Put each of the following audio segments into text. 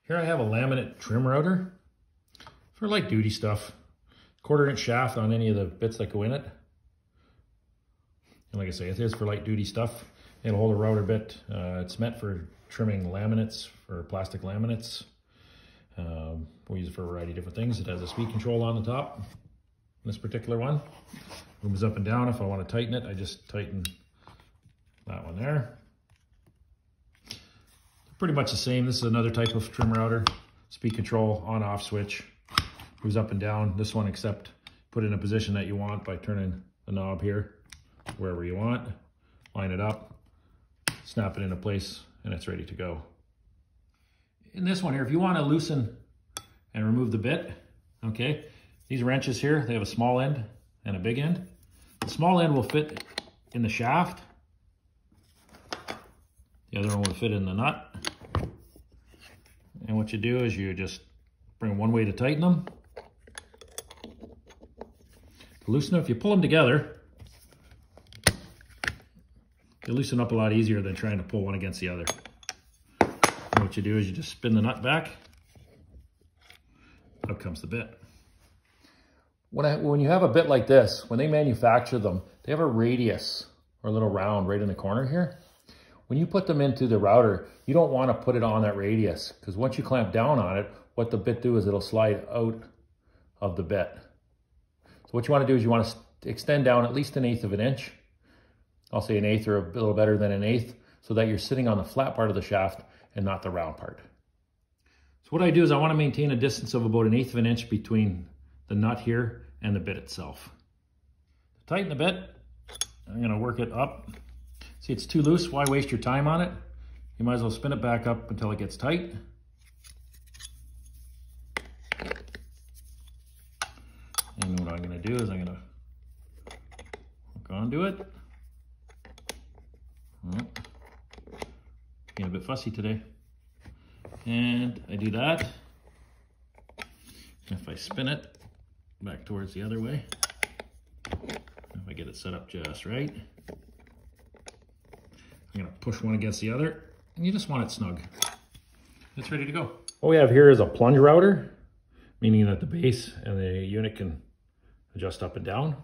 Here I have a laminate trim router for light duty stuff. 1/4-inch shaft on any of the bits that go in it. And like I say, it is for light duty stuff. It'll hold a router bit. It's meant for trimming laminates, for plastic laminates. We use it for a variety of different things. It has a speed control on the top. This particular one moves up and down. If I want to tighten it, I just tighten that one there. Pretty much the same. This is another type of trim router. Speed control, on-off switch. Moves up and down. This one, except put in a position that you want by turning the knob here, wherever you want. Line it up, snap it into place, and it's ready to go. In this one here, if you want to loosen and remove the bit, okay, these wrenches here, they have a small end and a big end. The small end will fit in the shaft. The other one will fit in the nut. And what you do is you just bring one way to tighten them. To loosen them, if you pull them together, they loosen up a lot easier than trying to pull one against the other. And what you do is you just spin the nut back. Up comes the bit. When you have a bit like this, when they manufacture them, they have a radius or a little round right in the corner here. When you put them into the router, you don't want to put it on that radius, because once you clamp down on it, what the bit do is it'll slide out of the bit. So what you want to do is you want to extend down at least 1/8 of an inch. I'll say 1/8 or a little better than 1/8, so that you're sitting on the flat part of the shaft and not the round part. So what I do is I want to maintain a distance of about 1/8 of an inch between the nut here and the bit itself. To tighten the bit, I'm going to work it up. See, it's too loose. Why waste your time on it? You might as well spin it back up until it gets tight. And what I'm going to do is I'm going to hook onto it. Getting a bit fussy today. And I do that. If I spin it back towards the other way, if I get it set up just right, I'm going to push one against the other, and you just want it snug. It's ready to go. What we have here is a plunge router, meaning that the base and the unit can adjust up and down,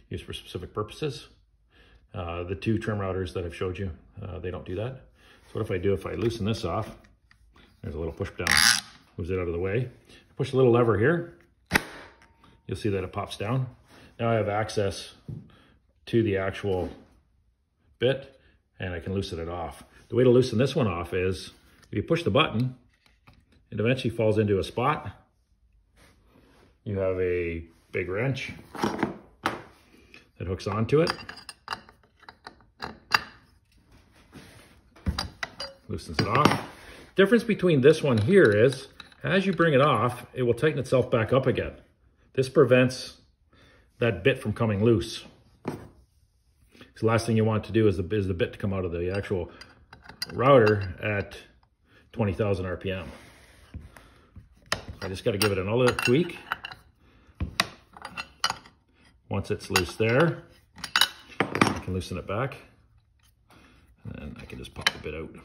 used for specific purposes. The two trim routers that I've showed you, they don't do that. So what if I do, if I loosen this off, there's a little push down, moves it out of the way. Push a little lever here, you'll see that it pops down. Now I have access to the actual bit, and I can loosen it off. The way to loosen this one off is, if you push the button, it eventually falls into a spot. You have a big wrench that hooks onto it. Loosens it off. Difference between this one here is, as you bring it off, it will tighten itself back up again. This prevents that bit from coming loose. The last thing you want to do is the bit to come out of the actual router at 20,000 RPM. I just got to give it another tweak. Once it's loose there, I can loosen it back, and then I can just pop the bit out.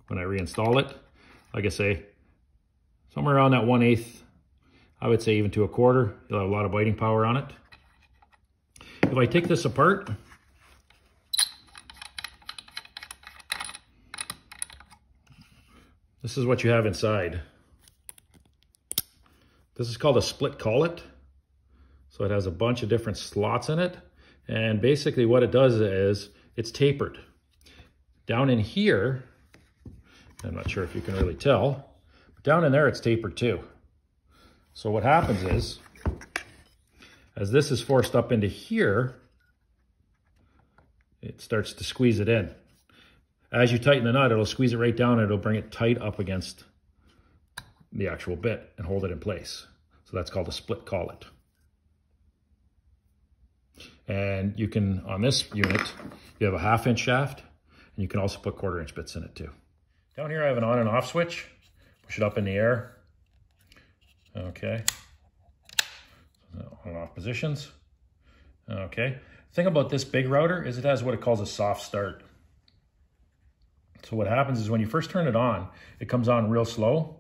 When I reinstall it, like I say, somewhere around that 1/8, I would say even to 1/4, you'll have a lot of biting power on it. If I take this apart, this is what you have inside. This is called a split collet. So it has a bunch of different slots in it. And basically what it does is it's tapered. Down in here, I'm not sure if you can really tell, but down in there it's tapered too. So what happens is, as this is forced up into here, it starts to squeeze it in. As you tighten the nut, it'll squeeze it right down and it'll bring it tight up against the actual bit and hold it in place. So that's called a split collet. And you can, on this unit, you have a 1/2 inch shaft, and you can also put 1/4 inch bits in it too. Down here I have an on and off switch. Push it up in the air. Okay. On and off positions. Okay. The thing about this big router is it has what it calls a soft start. So what happens is when you first turn it on, it comes on real slow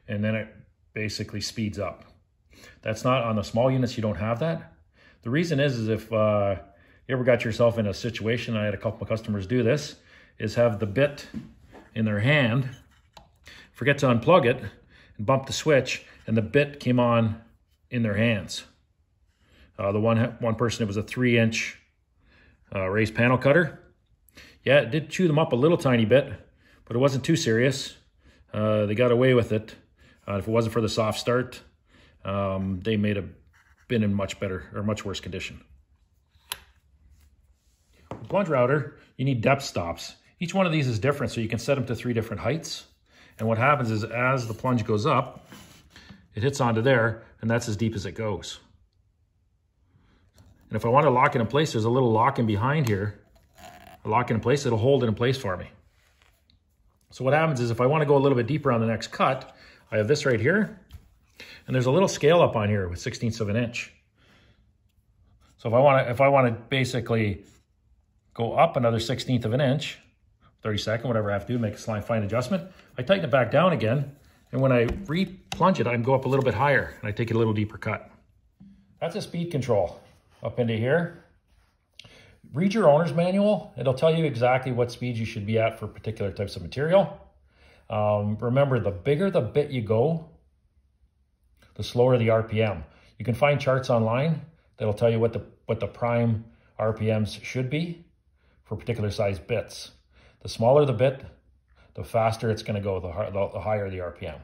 and then it basically speeds up. That's not on the small units, you don't have that. The reason is if you ever got yourself in a situation, I had a couple of customers do this, is have the bit in their hand, forget to unplug it and bump the switch, and the bit came on in their hands. The one person, it was a 3-inch raised panel cutter. Yeah, it did chew them up a little tiny bit, but it wasn't too serious. They got away with it. If it wasn't for the soft start, they may have been in much better or much worse condition. The plunge router, you need depth stops. Each one of these is different, so you can set them to 3 different heights. And what happens is as the plunge goes up, it hits onto there, and that's as deep as it goes. And if I want to lock it in place, there's a little lock in behind here. I lock it in place, it'll hold it in place for me. So what happens is if I want to go a little bit deeper on the next cut, I have this right here, and there's a little scale up on here with 1/16 of an inch. So if I want to basically go up another 1/16 of an inch, 32nd, whatever I have to do, make a slight fine adjustment, I tighten it back down again, and when I re-plunge it, I can go up a little bit higher, and I take it a little deeper cut. That's a speed control up into here. Read your owner's manual. It'll tell you exactly what speed you should be at for particular types of material. Remember, the bigger the bit you go, the slower the RPM. You can find charts online that'll tell you what the prime RPMs should be for particular size bits. The smaller the bit, the faster it's going to go, the higher the RPM.